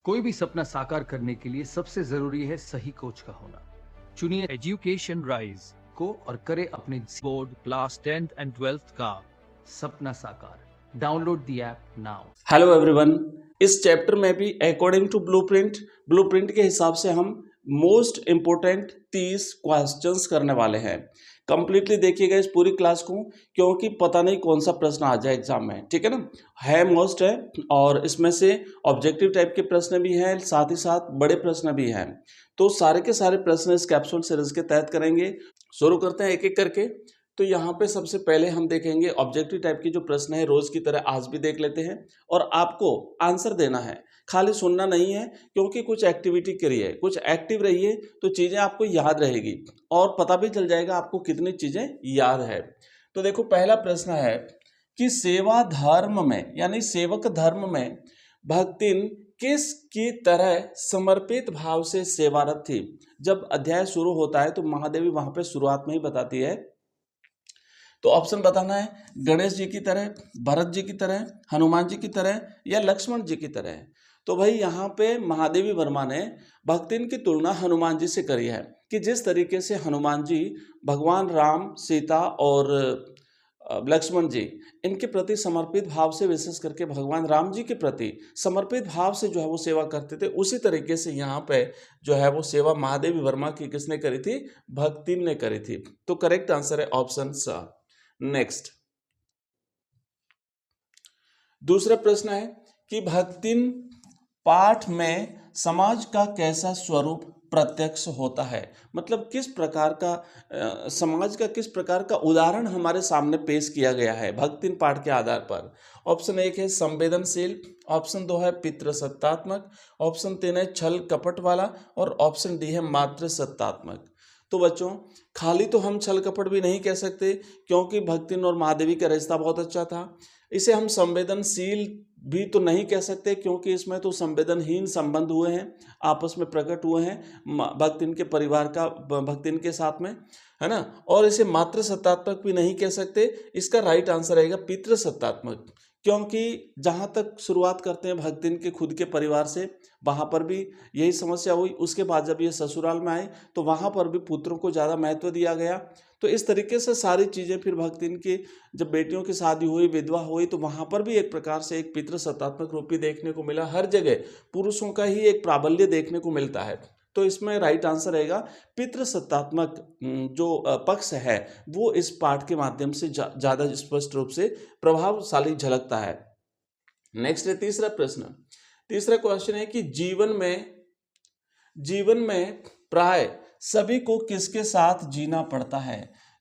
कोई भी सपना साकार करने के लिए सबसे जरूरी है सही कोच का होना। चुनिए एजुकेशन राइज को और करे अपने board class 10th and 12th का सपना साकार। Download the app now. Hello everyone, इस चैप्टर में भी अकॉर्डिंग टू ब्लूप्रिंट के हिसाब से हम मोस्ट इम्पोर्टेंट 30 क्वेश्चंस करने वाले हैं। कंप्लीटली देखिएगा इस पूरी क्लास को, क्योंकि पता नहीं कौन सा प्रश्न आ जाए एग्जाम में। ठीक है ना, है मोस्ट है, और इसमें से ऑब्जेक्टिव टाइप के प्रश्न भी हैं, साथ ही साथ बड़े प्रश्न भी हैं। तो सारे के सारे प्रश्न इस कैप्सूल सीरीज के तहत करेंगे। शुरू करते हैं एक एक करके। तो यहाँ पे सबसे पहले हम देखेंगे ऑब्जेक्टिव टाइप की जो प्रश्न है, रोज की तरह आज भी देख लेते हैं, और आपको आंसर देना है, खाली सुनना नहीं है। क्योंकि कुछ एक्टिविटी करिए, कुछ एक्टिव रहिए, तो चीजें आपको याद रहेगी और पता भी चल जाएगा आपको कितनी चीजें याद है। तो देखो, पहला प्रश्न है कि सेवा धर्म में यानी सेवक धर्म में भक्तिन किस की तरह समर्पित भाव से सेवारत थी। जब अध्याय शुरू होता है तो महादेवी वहां पे शुरुआत में ही बताती है। तो ऑप्शन बताना है, गणेश जी की तरह, भरत जी की तरह, हनुमान जी की तरह या लक्ष्मण जी की तरह। तो भाई यहाँ पे महादेवी वर्मा ने भक्तिन की तुलना हनुमान जी से करी है कि जिस तरीके से हनुमान जी भगवान राम, सीता और लक्ष्मण जी इनके प्रति समर्पित भाव से, विशेष करके भगवान राम जी के प्रति समर्पित भाव से जो है वो सेवा करते थे, उसी तरीके से यहाँ पे जो है वो सेवा महादेवी वर्मा की किसने करी थी? भक्तिन ने करी थी। तो करेक्ट आंसर है ऑप्शन स। नेक्स्ट, दूसरा प्रश्न है कि भक्तिन पाठ में समाज का कैसा स्वरूप प्रत्यक्ष होता है। मतलब किस प्रकार का समाज का किस प्रकार का उदाहरण हमारे सामने पेश किया गया है भक्तिन पाठ के आधार पर। ऑप्शन 1 है संवेदनशील, ऑप्शन 2 है पितृसत्तात्मक, ऑप्शन 3 है छल कपट वाला, और ऑप्शन डी है मातृ सत्तात्मक। तो बच्चों, खाली तो हम छल कपट भी नहीं कह सकते, क्योंकि भक्तिन और महादेवी का रिश्ता बहुत अच्छा था। इसे हम संवेदनशील भी तो नहीं कह सकते, क्योंकि इसमें तो संवेदनहीन संबंध हुए हैं, आपस में प्रकट हुए हैं भक्तिन के परिवार का भक्तिन के साथ में, है ना। और इसे मातृ सत्तात्मक भी नहीं कह सकते। इसका राइट आंसर रहेगा पितृ सत्तात्मक, क्योंकि जहाँ तक शुरुआत करते हैं भक्तिन के खुद के परिवार से, वहाँ पर भी यही समस्या हुई। उसके बाद जब ये ससुराल में आए तो वहाँ पर भी पुत्रों को ज़्यादा महत्व दिया गया। तो इस तरीके से सारी चीज़ें फिर भक्तिन की जब बेटियों की शादी हुई, विधवा हुई, तो वहाँ पर भी एक प्रकार से एक पितृ सत्तात्मक रूप भी देखने को मिला। हर जगह पुरुषों का ही एक प्राबल्य देखने को मिलता है। तो इसमें राइट आंसर रहेगा पितृ सत्तात्मक जो पक्ष है वो इस पाठ के माध्यम से ज़्यादा स्पष्ट रूप से प्रभावशाली झलकता है। नेक्स्ट है तीसरा प्रश्न। तीसरा क्वेश्चन है कि जीवन में प्राय सभी को किसके साथ जीना पड़ता है।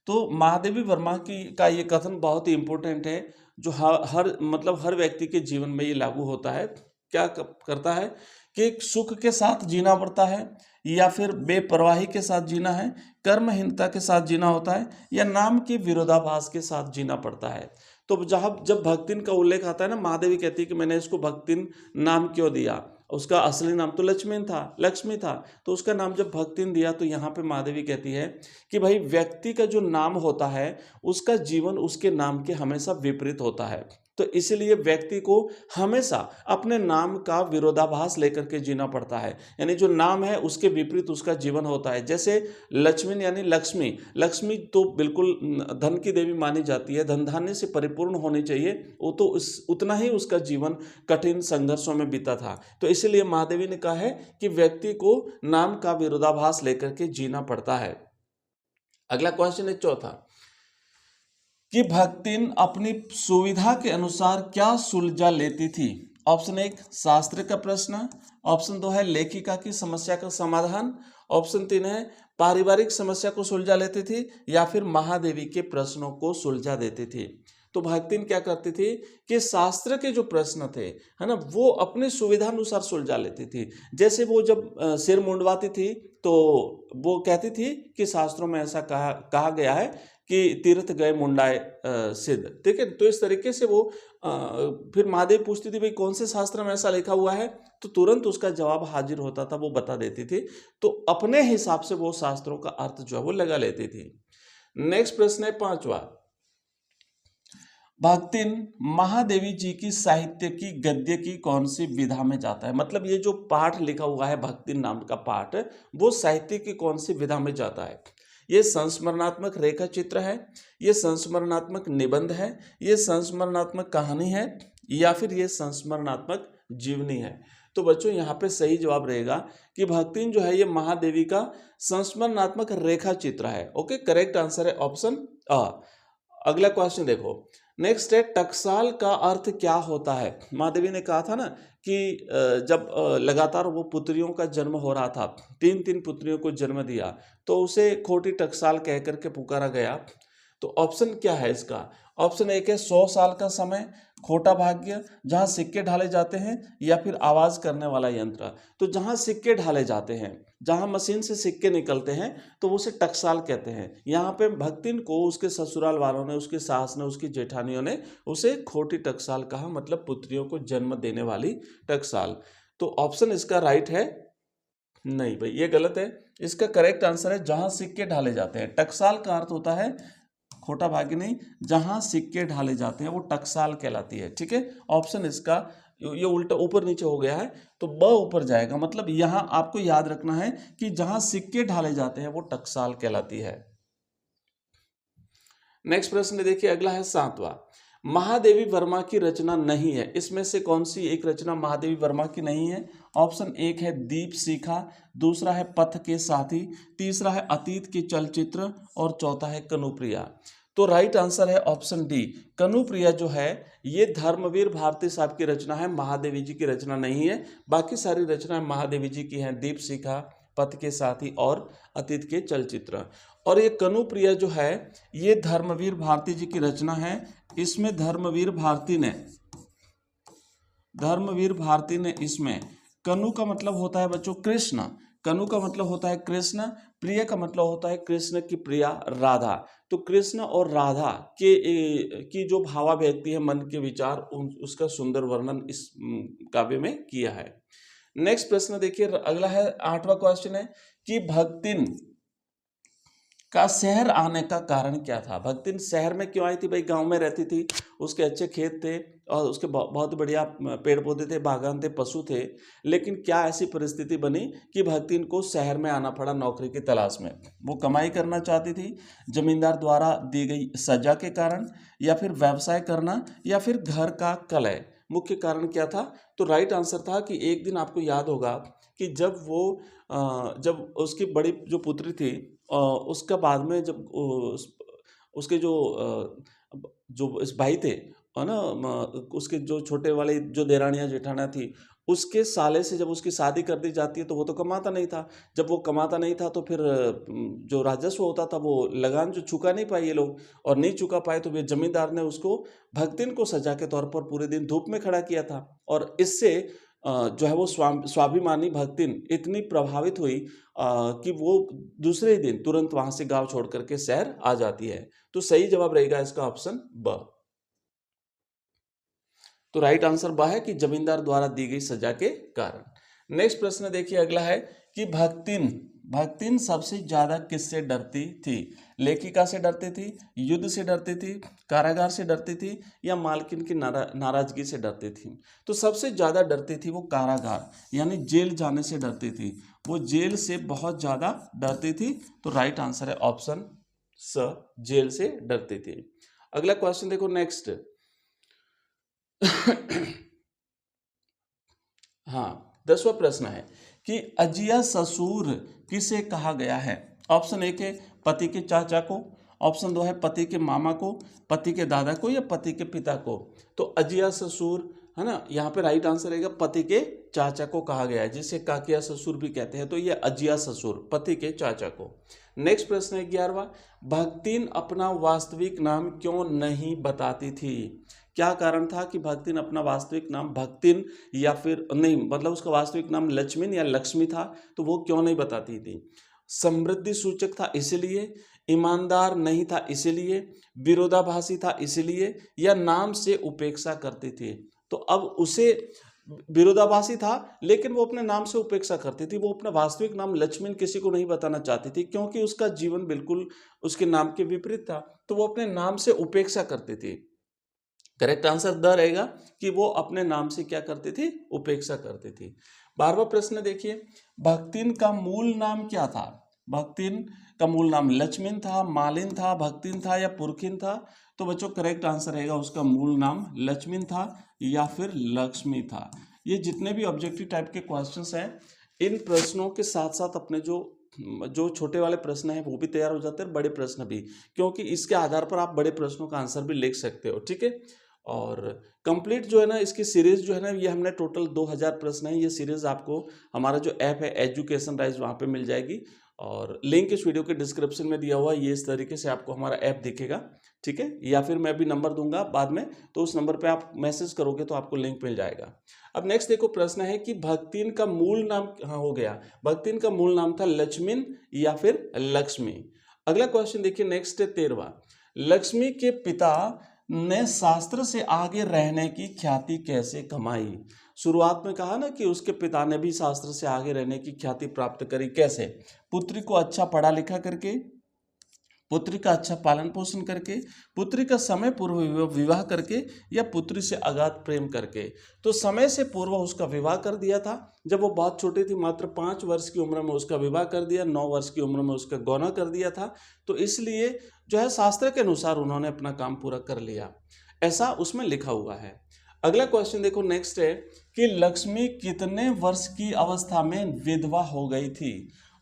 तो महादेवी वर्मा की का ये कथन बहुत ही इंपॉर्टेंट है, जो हर व्यक्ति के जीवन में ये लागू होता है। क्या करता है कि सुख के साथ जीना पड़ता है, या फिर बेपरवाही के साथ जीना है, कर्महीनता के साथ जीना होता है, या नाम के विरोधाभास के साथ जीना पड़ता है। तो जब भक्तिन का उल्लेख आता है ना, महादेवी कहती है कि मैंने इसको भक्तिन नाम क्यों दिया, उसका असली नाम तो लक्ष्मी था, तो उसका नाम जब भक्तिन दिया, तो यहाँ पे महादेवी कहती है कि भाई व्यक्ति का जो नाम होता है उसका जीवन उसके नाम के हमेशा विपरीत होता है। तो इसलिए व्यक्ति को हमेशा अपने नाम का विरोधाभास लेकर के जीना पड़ता है, यानी जो नाम है उसके विपरीत उसका जीवन होता है। जैसे लक्ष्मी यानी लक्ष्मी तो बिल्कुल धन की देवी मानी जाती है, धन धान्य से परिपूर्ण होनी चाहिए, वो तो उतना ही उसका जीवन कठिन संघर्षों में बीता था। तो इसलिए महादेवी ने कहा है कि व्यक्ति को नाम का विरोधाभास लेकर के जीना पड़ता है। अगला क्वेश्चन है चौथा, कि भक्तिन अपनी सुविधा के अनुसार क्या सुलझा लेती थी। ऑप्शन 1 शास्त्र का प्रश्न, ऑप्शन 2 है लेखिका की समस्या का समाधान, ऑप्शन 3 है पारिवारिक समस्या को सुलझा लेती थी, या फिर महादेवी के प्रश्नों को सुलझा देती थी। तो भक्तिन क्या करती थी कि शास्त्र के जो प्रश्न थे, है ना, वो अपनी सुविधानुसार सुलझा लेती थी। जैसे वो जब सिर मुंडवाती थी तो वो कहती थी कि शास्त्रों में ऐसा कहा गया है कि तीर्थ गए मुंडाए सिद्ध। ठीक है, तो इस तरीके से वो फिर महादेव पूछती थी भाई कौन से शास्त्र में ऐसा लिखा हुआ है, तो तुरंत उसका जवाब हाजिर होता था, वो बता देती थी। तो अपने हिसाब से वो शास्त्रों का अर्थ जो है वो लगा लेती थी। नेक्स्ट प्रश्न है पांचवा, भक्तिन महादेवी जी की साहित्य की गद्य की कौन सी विधा में जाता है? मतलब ये जो पाठ लिखा हुआ है भक्तिन नाम का पाठ, वो साहित्य की कौन सी विधा में जाता है? ये संस्मरणात्मक रेखा चित्र है, ये संस्मरणात्मक निबंध है, ये संस्मरणात्मक कहानी है, या फिर ये संस्मरणात्मक जीवनी है? तो बच्चों यहाँ पे सही जवाब रहेगा कि भक्तिन जो है ये महादेवी का संस्मरणात्मक रेखा चित्र है। ओके, करेक्ट आंसर है ऑप्शन अ। अगला क्वेश्चन देखो, नेक्स्ट है टकसाल का अर्थ क्या होता है? महादेवी ने कहा था ना कि जब लगातार वो पुत्रियों का जन्म हो रहा था, 3 पुत्रियों को जन्म दिया, तो उसे खोटी टकसाल कह करके पुकारा गया। तो ऑप्शन क्या है इसका? ऑप्शन एक है 100 साल का समय, खोटा भाग्य, जहां सिक्के ढाले जाते हैं, या फिर आवाज करने वाला यंत्र। तो जहां सिक्के ढाले जाते हैं, जहां मशीन से सिक्के निकलते हैं, तो उसे टकसाल कहते हैं। यहाँ पे भक्तिन को उसके ससुराल वालों ने, उसकी सास ने, उसकी जेठानियों ने उसे खोटी टकसाल कहा, मतलब पुत्रियों को जन्म देने वाली टकसाल। तो ऑप्शन इसका राइट है नहीं भाई, ये गलत है। इसका करेक्ट आंसर है जहां सिक्के ढाले जाते हैं। टकसाल का अर्थ होता है खोटा भाग्य नहीं, जहां सिक्के ढाले जाते हैं वो टकसाल कहलाती है। ठीक है, ऑप्शन इसका ये उल्टा ऊपर नीचे हो गया है, तो ब ऊपर जाएगा। मतलब यहां आपको याद रखना है कि जहां सिक्के ढाले जाते हैं वो टकसाल कहलाती है। नेक्स्ट प्रश्न देखिए, अगला है 7वां। महादेवी वर्मा की रचना नहीं है, इसमें से कौन सी एक रचना महादेवी वर्मा की नहीं है? ऑप्शन एक है दीप शिखा, दूसरा है पथ के साथी, तीसरा है अतीत के चलचित्र, और चौथा है कनुप्रिया। तो राइट आंसर है ऑप्शन डी, कनुप्रिया जो है ये धर्मवीर भारती साहब की रचना है, महादेवी जी की रचना नहीं है। बाकी सारी रचनाएं महादेवी जी की हैं, दीप शिखा, पथ के साथी और अतीत के चलचित्र। और ये कनुप्रिया जो है ये धर्मवीर भारती जी की रचना है। इसमें धर्मवीर भारती ने इसमें, कनु का मतलब होता है बच्चों कृष्ण, कनु का मतलब होता है कृष्ण, प्रिय का मतलब होता है कृष्ण की प्रिया राधा। तो कृष्ण और राधा की जो भावाभिव्यक्ति है, मन के विचार, उसका सुंदर वर्णन इस काव्य में किया है। नेक्स्ट प्रश्न देखिए, अगला है 8वां क्वेश्चन है कि भक्तिन का शहर आने का कारण क्या था? भक्तिन शहर में क्यों आई थी भाई? गांव में रहती थी, उसके अच्छे खेत थे और उसके बहुत बढ़िया पेड़ पौधे थे, बागान थे, पशु थे। लेकिन क्या ऐसी परिस्थिति बनी कि भक्तिन को शहर में आना पड़ा नौकरी की तलाश में? वो कमाई करना चाहती थी, जमींदार द्वारा दी गई सजा के कारण, या फिर व्यवसाय करना, या फिर घर का कलह? मुख्य कारण क्या था? तो राइट आंसर था कि एक दिन आपको याद होगा कि जब उसकी बड़ी जो पुत्री थी, उसका बाद में जब उसके जो इस भाई थे, है ना, उसके जो छोटे वाले जो देरानियाँ जेठानियाँ थी, उसके साले से जब उसकी शादी कर दी जाती है, तो वो तो कमाता नहीं था। जब वो कमाता नहीं था तो फिर जो राजस्व होता था वो लगान जो चुका नहीं पाए ये लोग, और नहीं चुका पाए तो वे जमींदार ने उसको भक्तिन को सजा के तौर पर पूरे दिन धूप में खड़ा किया था। और इससे जो है वो स्वाभिमानी भक्तिन इतनी प्रभावित हुई कि वो दूसरे ही दिन तुरंत वहां से गांव छोड़ करके शहर आ जाती है। तो सही जवाब रहेगा इसका ऑप्शन ब। तो राइट आंसर ब है कि जमींदार द्वारा दी गई सजा के कारण। नेक्स्ट प्रश्न देखिए, अगला है कि भक्तिन सबसे ज्यादा किससे डरती थी? लेखिका से डरती थी, युद्ध से डरती थी, कारागार से डरती थी, या मालकिन की नाराजगी से डरती थी? तो सबसे ज्यादा डरती थी वो कारागार, यानी जेल जाने से डरती थी। वो जेल से बहुत ज्यादा डरती थी। तो राइट आंसर है ऑप्शन स, जेल से डरती थी। अगला क्वेश्चन देखो, नेक्स्ट हाँ, 10वां प्रश्न है कि अजिया ससुर किसे कहा गया है? ऑप्शन एक है पति के चाचा को, ऑप्शन 2 है पति के मामा को, पति के दादा को, या पति के पिता को? तो अजिया ससुर है ना, यहाँ पे राइट आंसर रहेगा पति के चाचा को कहा गया है, जिसे काकिया ससुर भी कहते हैं। तो ये अजिया ससुर, पति के चाचा को। नेक्स्ट प्रश्न है 11वां, भक्तिन अपना वास्तविक नाम क्यों नहीं बताती थी? क्या कारण था कि भक्तिन अपना वास्तविक नाम भक्तिन या फिर नहीं, मतलब उसका वास्तविक नाम लक्ष्मीन या लक्ष्मी था, तो वो क्यों नहीं बताती थी? समृद्धि सूचक था इसलिए, ईमानदार नहीं था इसलिए, विरोधाभासी था इसलिए, या नाम से उपेक्षा करती थी? तो अब उसे विरोधाभासी था, लेकिन वो अपने नाम से उपेक्षा करती थी। वो अपना वास्तविक नाम लक्ष्मीन किसी को नहीं बताना चाहती थी, क्योंकि उसका जीवन बिल्कुल उसके नाम के विपरीत था। तो वो अपने नाम से उपेक्षा करती थी। करेक्ट आंसर द रहेगा कि वो अपने नाम से क्या करती थी, उपेक्षा करती थी। 12वां प्रश्न देखिए, भक्तिन का मूल नाम क्या था? भक्तिन का मूल नाम लक्ष्मीन था, मालिन था, भक्तिन था या पुरखिन था? तो बच्चों करेक्ट आंसर रहेगा उसका मूल नाम लक्ष्मीन था या फिर लक्ष्मी था। ये जितने भी ऑब्जेक्टिव टाइप के क्वेश्चंस हैं, इन प्रश्नों के साथ साथ अपने जो जो छोटे वाले प्रश्न हैं वो भी तैयार हो जाते हैं, बड़े प्रश्न भी, क्योंकि इसके आधार पर आप बड़े प्रश्नों का आंसर भी लिख सकते हो। ठीक है, और कंप्लीट जो है ना इसकी सीरीज जो है ना, ये हमने टोटल 2000 प्रश्न है। ये सीरीज आपको हमारा जो ऐप है एजुकेशन राइज वहाँ पे मिल जाएगी, और लिंक इस वीडियो के डिस्क्रिप्शन में दिया हुआ है। ये इस तरीके से आपको हमारा ऐप दिखेगा। ठीक है, या फिर मैं भी नंबर दूंगा बाद में, तो उस नंबर पे आप मैसेज करोगे तो आपको लिंक मिल जाएगा। अब नेक्स्ट देखो प्रश्न है कि भक्तिन का मूल नाम, हाँ हो गया, भक्तिन का मूल नाम था लक्ष्मीन या फिर लक्ष्मी। अगला क्वेश्चन देखिए, नेक्स्ट है 13वां। लक्ष्मी के पिता ने शास्त्र से आगे रहने की ख्याति कैसे कमाई? शुरुआत में कहा ना कि उसके पिता ने भी शास्त्र से आगे रहने की ख्याति प्राप्त करी। कैसे? पुत्री को अच्छा पढ़ा लिखा करके, पुत्री का अच्छा पालन पोषण करके, पुत्री का समय पूर्व विवाह करके, या पुत्री से अगाध प्रेम करके। तो समय से पूर्व उसका विवाह कर दिया था। जब वो बहुत छोटी थी, मात्र 5 वर्ष की उम्र में उसका विवाह कर दिया, 9 वर्ष की उम्र में उसका गौना कर दिया था। तो इसलिए जो है शास्त्र के अनुसार उन्होंने अपना काम पूरा कर लिया, ऐसा उसमें लिखा हुआ है। अगला क्वेश्चन देखो, नेक्स्ट है कि लक्ष्मी कितने वर्ष की अवस्था में विधवा हो गई थी?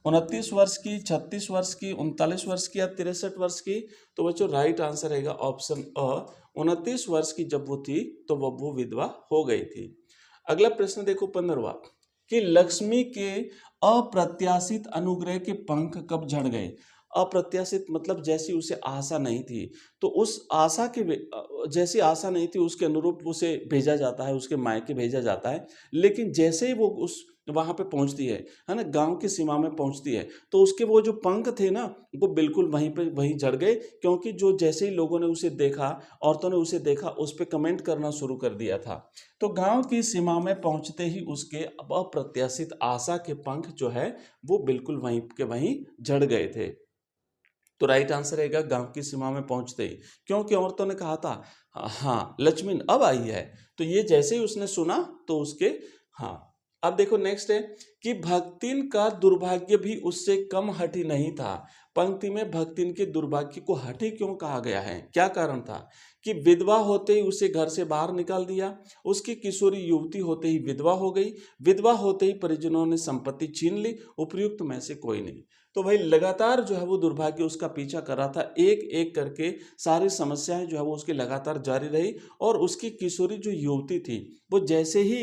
29 वर्ष की, 36 वर्ष की, 39 वर्ष की या 63 वर्ष की? तो बच्चों राइट आंसर रहेगा ऑप्शन अ, 29 वर्ष की जब वो थी तो वो विधवा हो गई थी। अगला प्रश्न देखो 15वां, कि लक्ष्मी के अप्रत्याशित अनुग्रह के पंख कब झड़ गए? अप्रत्याशित मतलब जैसी उसे आशा नहीं थी, तो उस आशा के जैसी आशा नहीं थी उसके अनुरूप उसे भेजा जाता है, उसके मायके भेजा जाता है। लेकिन जैसे ही वो उस वहाँ पे पहुँचती है ना, गांव की सीमा में पहुँचती है, तो उसके वो जो पंख थे ना, वो बिल्कुल वहीं पे वहीं जड़ गए, क्योंकि जो जैसे ही लोगों ने उसे देखा, औरतों ने उसे देखा, उस पर कमेंट करना शुरू कर दिया था। तो गांव की सीमा में पहुँचते ही उसके अप्रत्याशित आशा के पंख जो है वो बिल्कुल वहीं के वहीं झड़ गए थे। तो राइट आंसर रहेगा गांव की सीमा में पहुंचते ही, क्योंकि औरतों ने कहा था हाँ लक्ष्मी अब आई है, तो ये जैसे ही उसने सुना तो उसके हाँ। अब देखो नेक्स्ट है कि भक्तिन का दुर्भाग्य भी उससे कम हठी नहीं था। पंक्ति में भक्तिन के दुर्भाग्य को हठी क्यों कहा गया है? क्या कारण था? कि विधवा होते ही उसे घर से बाहर निकाल दिया, उसकी किशोरी युवती होते ही विधवा हो गई, विधवा होते ही परिजनों ने संपत्ति छीन ली, उपयुक्त में से कोई नहीं। तो भाई लगातार जो है वो दुर्भाग्य उसका पीछा कर रहा था, एक एक करके सारी समस्याएं जो है वो उसकी लगातार जारी रही, और उसकी किशोरी जो युवती थी वो जैसे ही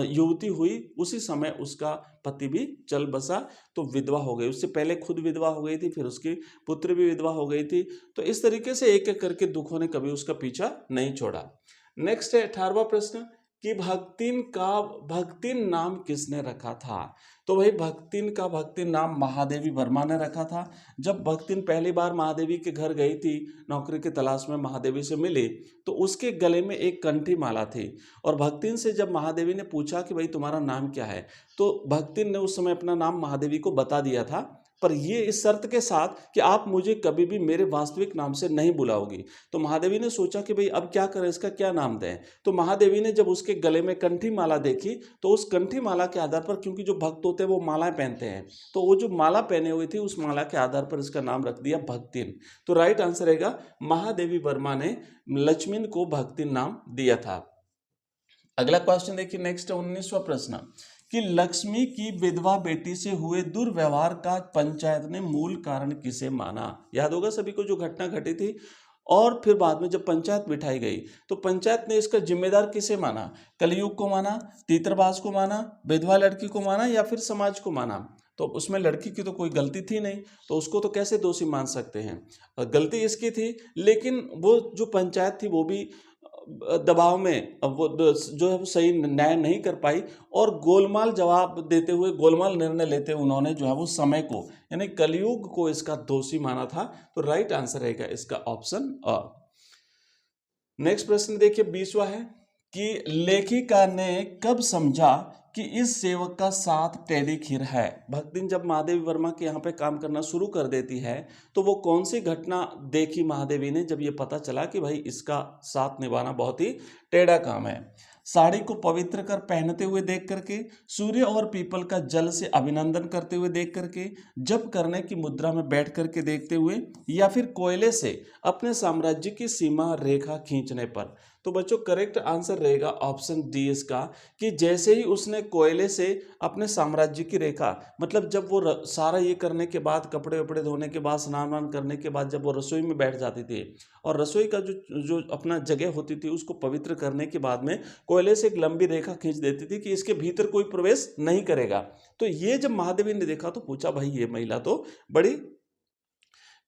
युवती हुई उसी समय उसका पति भी चल बसा, तो विधवा हो गई। उससे पहले खुद विधवा हो गई थी, फिर उसकी पुत्र भी विधवा हो गई थी। तो इस तरीके से एक एक करके दुखों ने कभी उसका पीछा नहीं छोड़ा। नेक्स्ट है 18वां प्रश्न कि भक्तिन नाम किसने रखा था? तो भाई भक्तिन नाम महादेवी वर्मा ने रखा था। जब भक्तिन पहली बार महादेवी के घर गई थी, नौकरी की तलाश में महादेवी से मिली, तो उसके गले में एक कंठी माला थी, और भक्तिन से जब महादेवी ने पूछा कि भाई तुम्हारा नाम क्या है, तो भक्तिन ने उस समय अपना नाम महादेवी को बता दिया था, पर ये इस शर्त के साथ कि आप मुझे कभी भी मेरे वास्तविक नाम से नहीं बुलाओगी। तो महादेवी ने सोचा कि भाई अब क्या करें, इसका क्या नाम दें। तो महादेवी ने जब उसके गले में कंठी माला देखी, तो उस कंठी माला के आधार पर, क्योंकि जो भक्त होते हैं वो मालाएं पहनते हैं, तो वो जो माला पहने हुई थी उस माला के आधार पर इसका नाम रख दिया भक्तिन। तो राइट आंसर रहेगा महादेवी वर्मा ने लक्ष्मीन को भक्तिन नाम दिया था। अगला क्वेश्चन देखिए, नेक्स्ट 19वां प्रश्न कि लक्ष्मी की विधवा बेटी से हुए दुर्व्यवहार का पंचायत ने मूल कारण किसे माना? याद होगा सभी को जो घटना घटी थी, और फिर बाद में जब पंचायत बिठाई गई तो पंचायत ने इसका जिम्मेदार किसे माना? कलयुग को माना, तीतरबाज को माना, विधवा लड़की को माना, या फिर समाज को माना? तो उसमें लड़की की तो कोई गलती थी नहीं, तो उसको तो कैसे दोषी मान सकते हैं? गलती इसकी थी, लेकिन वो जो पंचायत थी वो भी दबाव में वो जो है वो सही न्याय नहीं कर पाई, और गोलमाल जवाब देते हुए, गोलमाल निर्णय लेते हुए उन्होंने जो है वो समय को, यानी कलयुग को इसका दोषी माना था। तो राइट आंसर रहेगा इसका ऑप्शन अ। नेक्स्ट प्रश्न देखिए 20वां है कि लेखिका ने कब समझा कि इस सेवक का साथ टेढ़ी खीर है। भक्तिन जब महादेवी वर्मा के यहाँ पे काम करना शुरू कर देती है तो वो कौन सी घटना देखी महादेवी ने जब ये पता चला कि भाई इसका साथ निभाना बहुत ही टेढ़ा काम है? साड़ी को पवित्र कर पहनते हुए देख करके, सूर्य और पीपल का जल से अभिनंदन करते हुए देख करके, जप करने की मुद्रा में बैठ करके देखते हुए, या फिर कोयले से अपने साम्राज्य की सीमा रेखा खींचने पर? तो बच्चों करेक्ट आंसर रहेगा ऑप्शन डी इसका, कि जैसे ही उसने कोयले से अपने साम्राज्य की रेखा, मतलब जब वो सारा ये करने के बाद, कपड़े वपड़े धोने के बाद, स्नान वान करने के बाद जब वो रसोई में बैठ जाती थी और रसोई का जो जो अपना जगह होती थी उसको पवित्र करने के बाद में कोयले से एक लंबी रेखा खींच देती थी कि इसके भीतर कोई प्रवेश नहीं करेगा। तो ये जब महादेवी ने देखा तो पूछा भाई ये महिला तो बड़ी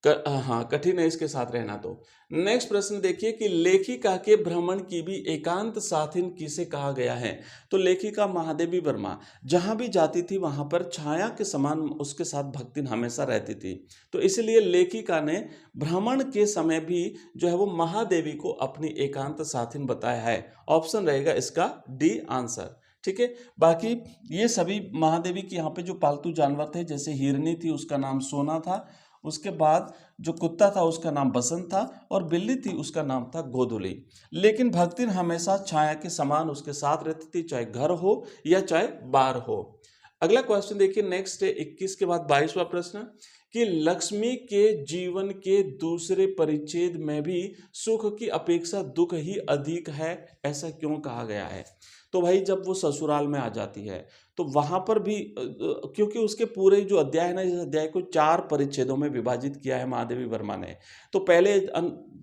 हाँ कठिन है इसके साथ रहना। तो नेक्स्ट प्रश्न देखिए कि लेखिका के भ्रमण की भी एकांत साथिन किसे कहा गया है? तो लेखिका महादेवी वर्मा जहां भी जाती थी वहां पर छाया के समान उसके साथ भक्तिन हमेशा रहती थी, तो इसलिए लेखिका ने भ्रमण के समय भी जो है वो महादेवी को अपनी एकांत साथिन बताया है। ऑप्शन रहेगा इसका डी आंसर। ठीक है, बाकी ये सभी महादेवी के यहाँ पे जो पालतू जानवर थे, जैसे हिरनी थी उसका नाम सोना था, उसके बाद जो कुत्ता था उसका नाम बसंत था, और बिल्ली थी उसका नाम था गोधुली। लेकिन भक्तिन हमेशा छाया के समान उसके साथ रहती थी, चाहे घर हो या चाहे बाहर हो। अगला क्वेश्चन देखिए, नेक्स्ट है 21 के बाद 22वां प्रश्न, कि लक्ष्मी के जीवन के दूसरे परिच्छेद में भी सुख की अपेक्षा दुख ही अधिक है, ऐसा क्यों कहा गया है? तो भाई जब वो ससुराल में आ जाती है तो वहां पर भी क्योंकि उसके पूरे जो अध्याय है ना, इस अध्याय को 4 परिच्छेदों में विभाजित किया है महादेवी वर्मा ने। तो पहले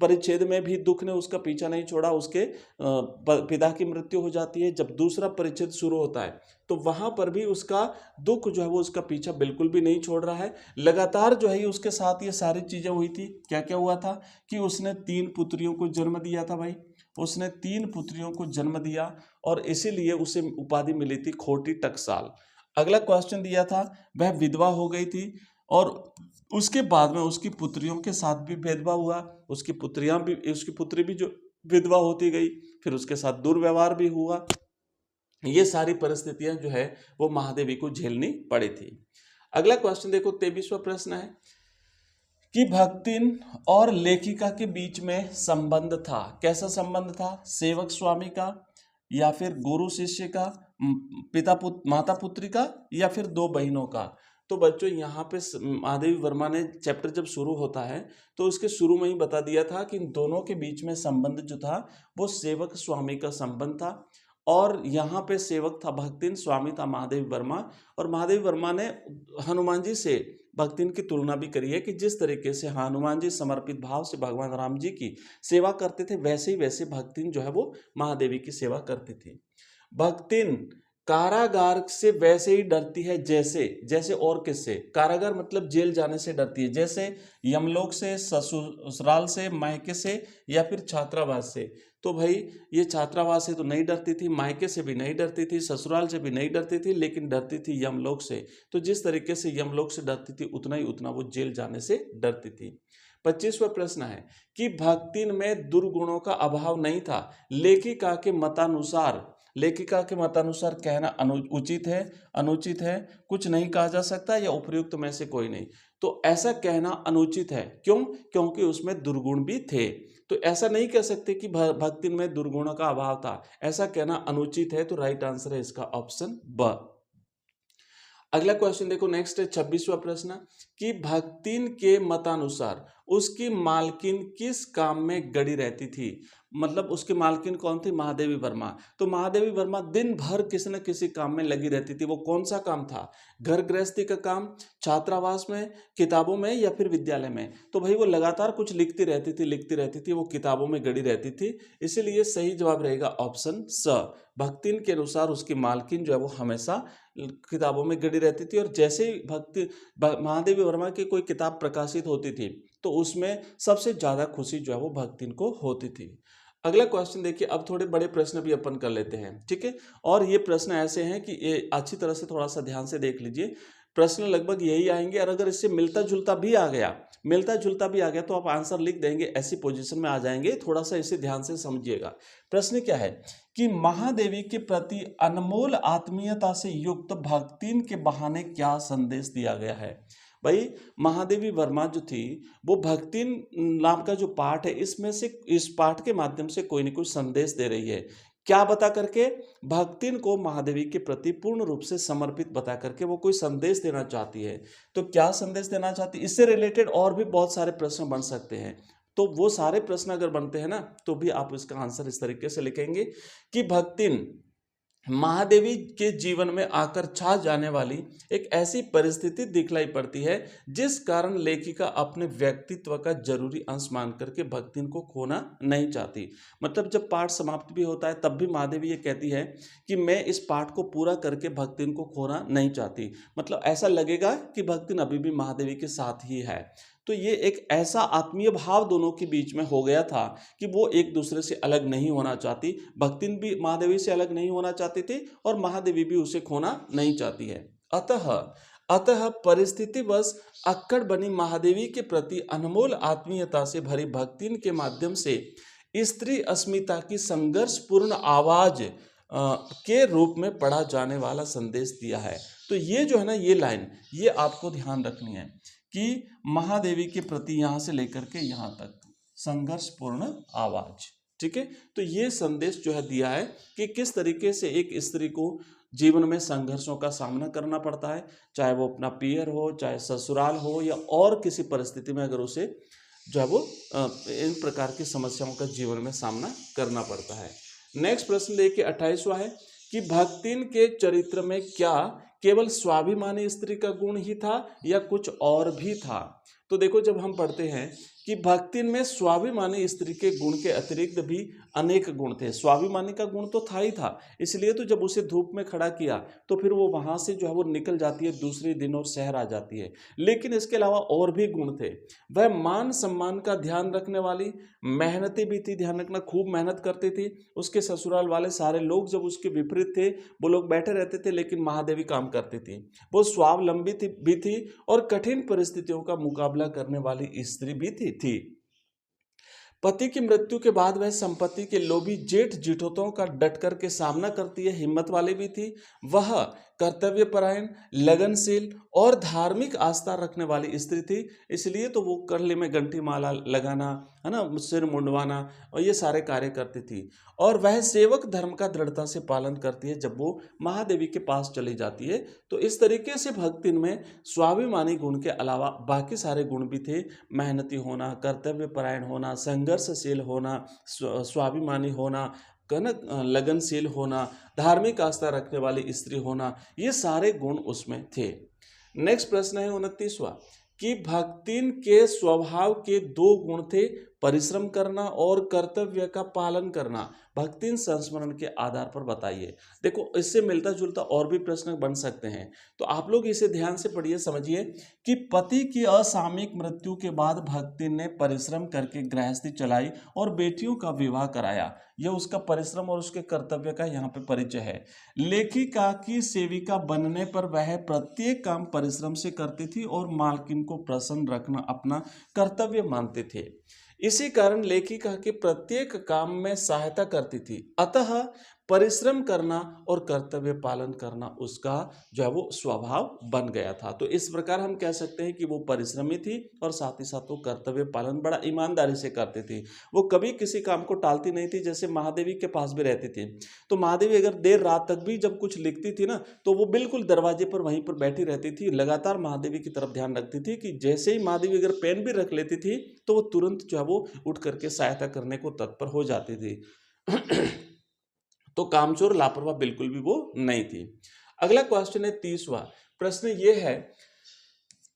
परिच्छेद में भी दुख ने उसका पीछा नहीं छोड़ा, उसके पिता की मृत्यु हो जाती है। जब दूसरा परिच्छेद शुरू होता है तो वहां पर भी उसका दुख जो है वो उसका पीछा बिल्कुल भी नहीं छोड़ रहा है। लगातार जो है उसके साथ ये सारी चीजें हुई थी। क्या क्या हुआ था कि उसने 3 पुत्रियों को जन्म दिया था भाई, उसने 3 पुत्रियों को जन्म दिया और इसीलिए उसे उपाधि मिली थी खोटी टकसाल। अगला क्वेश्चन दिया था, वह विधवा हो गई थी और उसके बाद में उसकी पुत्रियों के साथ भी भेदभाव हुआ, उसकी पुत्री भी जो विधवा होती गई, फिर उसके साथ दुर्व्यवहार भी हुआ। ये सारी परिस्थितियां जो है वो महादेवी को झेलनी पड़ी थी। अगला क्वेश्चन देखो, 23वां प्रश्न है कि भक्तिन और लेखिका के बीच में संबंध था। कैसा संबंध था? सेवक स्वामी का, या फिर गुरु शिष्य का, माता पुत्री का, या फिर 2 बहनों का? तो बच्चों यहाँ पे महादेवी वर्मा ने चैप्टर जब शुरू होता है तो उसके शुरू में ही बता दिया था कि इन दोनों के बीच में संबंध जो था वो सेवक स्वामी का संबंध था। और यहाँ पे सेवक था भक्तिन, स्वामी था महादेवी वर्मा। और महादेवी वर्मा ने हनुमान जी से भक्तिन की तुलना भी करी है कि जिस तरीके से हनुमान जी समर्पित भाव से भगवान राम जी की सेवा करते थे, वैसे भक्तिन जो है वो महादेवी की सेवा करती थी। भक्तिन कारागार से वैसे ही डरती है जैसे और किससे? कारागार मतलब जेल जाने से डरती है, जैसे यमलोक से, ससुराल से, मायके से, या फिर छात्रावास से। तो भाई ये छात्रावास से तो नहीं डरती थी, मायके से भी नहीं डरती थी, ससुराल से भी नहीं डरती थी, लेकिन डरती थी यमलोक से। तो जिस तरीके से यमलोक से डरती थी उतना वो जेल जाने से डरती थी। 25वां प्रश्न है कि भक्तिन में दुर्गुणों का अभाव नहीं था। लेखिका के मतानुसार कहना उचित है, अनुचित है, कुछ नहीं कहा जा सकता, या उपयुक्त में से कोई नहीं? तो ऐसा कहना अनुचित है। क्यों? क्योंकि उसमें दुर्गुण भी थे। तो ऐसा नहीं कह सकते कि भक्तिन में दुर्गुणों का अभाव था, ऐसा कहना अनुचित है। तो राइट आंसर है इसका ऑप्शन ब। अगला क्वेश्चन देखो, नेक्स्ट है 26वां प्रश्न कि भक्तिन के मतानुसार उसकी मालकिन किस काम में गड़ी रहती थी? मतलब उसकी मालकिन कौन थी? महादेवी वर्मा। तो महादेवी वर्मा दिन भर किसी न किसी काम में लगी रहती थी। वो कौन सा काम था? घर गृहस्थी का काम, छात्रावास में, किताबों में, या फिर विद्यालय में? तो भाई वो लगातार कुछ लिखती रहती थी, वो किताबों में गड़ी रहती थी। इसीलिए सही जवाब रहेगा ऑप्शन स। भक्तिन के अनुसार उसकी मालकिन जो है वो हमेशा किताबों में गड़ी रहती थी, और जैसे ही महादेवी वर्मा की कोई किताब प्रकाशित होती थी तो उसमें सबसे ज्यादा खुशी जो है वो भक्तिन को होती थी। अगला क्वेश्चन देखिए, अब थोड़े बड़े प्रश्न भी अपन कर लेते हैं, ठीक है। और ये प्रश्न ऐसे हैं कि ये अच्छी तरह से थोड़ा सा ध्यान से देख लीजिए। प्रश्न लगभग यही आएंगे। और अगर इससे मिलता जुलता भी आ गया तो आप आंसर लिख देंगे, ऐसी पोजीशन में आ जाएंगे। थोड़ा सा इसे ध्यान से समझिएगा। प्रश्न क्या है कि महादेवी के प्रति अनमोल आत्मीयता से युक्त भक्तिन के बहाने क्या संदेश दिया गया है। भाई महादेवी वर्मा जो थी वो भक्तिन नाम का जो पाठ है, इसमें से इस पाठ के माध्यम से कोई न कोई संदेश दे रही है। क्या बता करके? भक्तिन को महादेवी के प्रति पूर्ण रूप से समर्पित बता करके वो कोई संदेश देना चाहती है। तो क्या संदेश देना चाहती है, इससे रिलेटेड और भी बहुत सारे प्रश्न बन सकते हैं। तो वो सारे प्रश्न अगर बनते हैं ना, तो भी आप इसका आंसर इस तरीके से लिखेंगे कि भक्तिन महादेवी के जीवन में आकर छा जाने वाली एक ऐसी परिस्थिति दिखलाई पड़ती है जिस कारण लेखिका अपने व्यक्तित्व का जरूरी अंश मान करके भक्तिन को खोना नहीं चाहती। मतलब जब पाठ समाप्त भी होता है तब भी महादेवी ये कहती है कि मैं इस पाठ को पूरा करके भक्तिन को खोना नहीं चाहती। मतलब ऐसा लगेगा कि भक्तिन अभी भी महादेवी के साथ ही है। तो ये एक ऐसा आत्मीय भाव दोनों के बीच में हो गया था कि वो एक दूसरे से अलग नहीं होना चाहती। भक्तिन भी महादेवी से अलग नहीं होना चाहती थी और महादेवी भी उसे खोना नहीं चाहती है। अतः परिस्थितिवश अक्कड़ बनी महादेवी के प्रति अनमोल आत्मीयता से भरी भक्तिन के माध्यम से स्त्री अस्मिता की संघर्षपूर्ण आवाज के रूप में पढ़ा जाने वाला संदेश दिया है। तो ये जो है ना, ये लाइन ये आपको ध्यान रखनी है कि महादेवी के प्रति यहाँ से लेकर के यहाँ तक संघर्षपूर्ण आवाज। ठीक है, तो ये संदेश जो है दिया है कि किस तरीके से एक स्त्री को जीवन में संघर्षों का सामना करना पड़ता है, चाहे वो अपना पियर हो, चाहे ससुराल हो, या और किसी परिस्थिति में अगर उसे जो है वो इन प्रकार की समस्याओं का जीवन में सामना करना पड़ता है। नेक्स्ट प्रश्न देखिए 28वां है कि भक्तिन के चरित्र में क्या केवल स्वाभिमानी स्त्री का गुण ही था या कुछ और भी था। तो देखो, जब हम पढ़ते हैं कि भक्तिन में स्वाभिमानी स्त्री के गुण के अतिरिक्त भी अनेक गुण थे। स्वाभिमानी का गुण तो था ही था, इसलिए तो जब उसे धूप में खड़ा किया तो फिर वो वहां से जो है वो निकल जाती है दूसरे दिन और शहर आ जाती है। लेकिन इसके अलावा और भी गुण थे। वह मान सम्मान का ध्यान रखने वाली, मेहनती भी थी, ध्यान रखना, खूब मेहनत करती थी। उसके ससुराल वाले सारे लोग जब उसके विपरीत थे वो लोग बैठे रहते थे, लेकिन महादेवी काम करती थी। वो स्वावलंबी भी थी और कठिन परिस्थितियों का मुकाबला करने वाली स्त्री भी थी। पति की मृत्यु के बाद वह संपत्ति के लोभी जेठ जिठोतों का डट कर के सामना करती है, हिम्मत वाली भी थी। वह कर्तव्यपरायण, लगनशील और धार्मिक आस्था रखने वाली स्त्री थी। इसलिए तो वो गले में गंठी माला लगाना, है ना, सिर मुंडवाना और ये सारे कार्य करती थी। और वह सेवक धर्म का दृढ़ता से पालन करती है जब वो महादेवी के पास चली जाती है। तो इस तरीके से भक्तिन में स्वाभिमानी गुण के अलावा बाकी सारे गुण भी थे। मेहनती होना, कर्तव्यपरायण होना, संघर्षशील होना, स्वाभिमानी होना, लगनशील होना, धार्मिक आस्था रखने वाली स्त्री होना, ये सारे गुण उसमें थे। नेक्स्ट प्रश्न है 29वां कि भक्तिन के स्वभाव के दो गुण थे, परिश्रम करना और कर्तव्य का पालन करना। भक्तिन संस्मरण के आधार पर बताइए। देखो, इससे मिलता जुलता और भी प्रश्न बन सकते हैं, तो आप लोग इसे ध्यान से पढ़िए, समझिए कि पति की असामयिक मृत्यु के बाद भक्तिन ने परिश्रम करके गृहस्थी चलाई और बेटियों का विवाह कराया। यह उसका परिश्रम और उसके कर्तव्य का यहाँ पे परिचय है। लेखिका की सेविका बनने पर वह प्रत्येक काम परिश्रम से करती थी और मालकिन को प्रसन्न रखना अपना कर्तव्य मानते थे। इसी कारण लेखिका के प्रत्येक काम में सहायता करती थी। अतः परिश्रम करना और कर्तव्य पालन करना उसका जो है वो स्वभाव बन गया था। तो इस प्रकार हम कह सकते हैं कि वो परिश्रमी थी और साथ ही साथ वो कर्तव्य पालन बड़ा ईमानदारी से करती थी। वो कभी किसी काम को टालती नहीं थी। जैसे महादेवी के पास भी रहती थी, तो महादेवी अगर देर रात तक भी जब कुछ लिखती थी ना, तो वो बिल्कुल दरवाजे पर वहीं पर बैठी रहती थी, लगातार महादेवी की तरफ ध्यान रखती थी कि जैसे ही महादेवी अगर पेन भी रख लेती थी तो वो तुरंत जो है वो उठ करके सहायता करने को तत्पर हो जाती थी। तो कामचोर, लापरवाह बिल्कुल भी वो नहीं थी। अगला क्वेश्चन है 30वां। प्रश्न ये है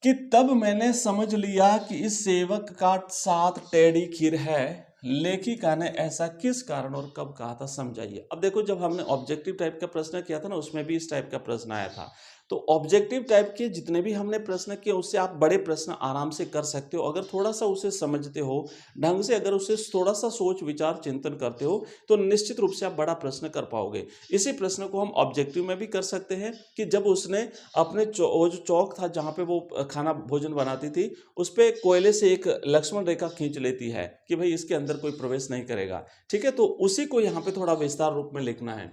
कि तब मैंने समझ लिया कि इस सेवक का साथ टेढ़ी खीर है। लेखिका ने ऐसा किस कारण और कब कहा था, समझाइए। अब देखो, जब हमने ऑब्जेक्टिव टाइप का प्रश्न किया था ना, उसमें भी इस टाइप का प्रश्न आया था। तो ऑब्जेक्टिव टाइप के जितने भी हमने प्रश्न किए उससे आप बड़े प्रश्न आराम से कर सकते हो। अगर थोड़ा सा उसे समझते हो ढंग से, अगर उसे थोड़ा सा सोच विचार चिंतन करते हो तो निश्चित रूप से आप बड़ा प्रश्न कर पाओगे। इसी प्रश्न को हम ऑब्जेक्टिव में भी कर सकते हैं कि जब उसने अपने वो जो चौक था जहाँ पे वो खाना भोजन बनाती थी उस पे कोयले से एक लक्ष्मण रेखा खींच लेती है कि भाई इसके अंदर कोई प्रवेश नहीं करेगा। ठीक है, तो उसी को यहाँ पे थोड़ा विस्तार रूप में लिखना है।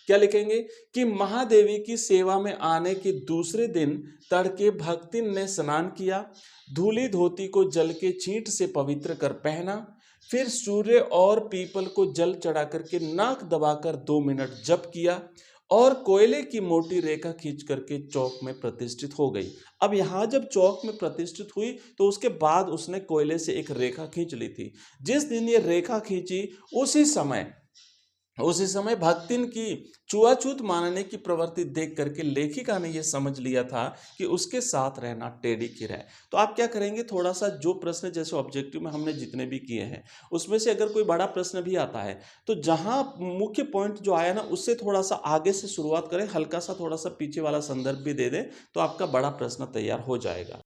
क्या लिखेंगे कि महादेवी की सेवा में आने के दूसरे दिन तड़के भक्तिन ने स्नान किया, धूली धोती को जल के छींट से पवित्र कर पहना, फिर सूर्य और पीपल को जल चढ़ा करके नाक दबाकर 2 मिनट जप किया और कोयले की मोटी रेखा खींच करके चौक में प्रतिष्ठित हो गई। अब यहाँ जब चौक में प्रतिष्ठित हुई तो उसके बाद उसने कोयले से एक रेखा खींच ली थी। जिस दिन ये रेखा खींची उसी समय भक्तिन की छुआछूत मानने की प्रवृत्ति देख करके लेखिका ने यह समझ लिया था कि उसके साथ रहना टेढ़ी खीर है। तो आप क्या करेंगे, थोड़ा सा जो प्रश्न जैसे ऑब्जेक्टिव में हमने जितने भी किए हैं उसमें से अगर कोई बड़ा प्रश्न भी आता है तो जहां मुख्य पॉइंट जो आया ना उससे थोड़ा सा आगे से शुरुआत करें, हल्का सा थोड़ा सा पीछे वाला संदर्भ भी दे दें तो आपका बड़ा प्रश्न तैयार हो जाएगा।